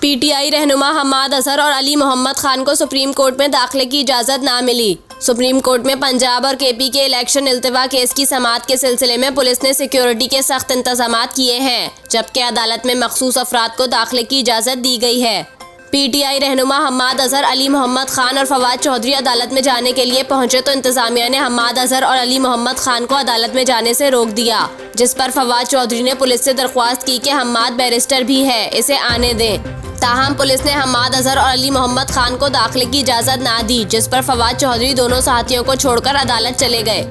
PTI रहनुमा हम्माद अजहर और अली मोहम्मद खान को सुप्रीम कोर्ट में दाखिले की इजाज़त ना मिली। सुप्रीम कोर्ट में पंजाब और केपी के इलेक्शन इल्तिवा केस की समाअत के सिलसिले में पुलिस ने सिक्योरिटी के सख्त इंतजामात किए हैं, जबकि अदालत में मखसूस अफराद को दाखिले की इजाज़त दी गई है। पीटीआई रहनुमा हम्माद अजहर, अली मोहम्मद खान और फवाद चौधरी अदालत में जाने के लिए पहुंचे तो इंतजामिया ने हम्माद अजहर और अली मोहम्मद खान को अदालत में जाने से रोक दिया, जिस पर फवाद चौधरी ने पुलिस से दरख्वास्त की कि हम्माद बैरिस्टर भी है, इसे आने दें। ताहम पुलिस ने हम्माद अजहर और अली मोहम्मद खान को दाखिले की इजाज़त ना दी, जिस पर फवाद चौधरी दोनों साथियों को छोड़कर अदालत चले गए।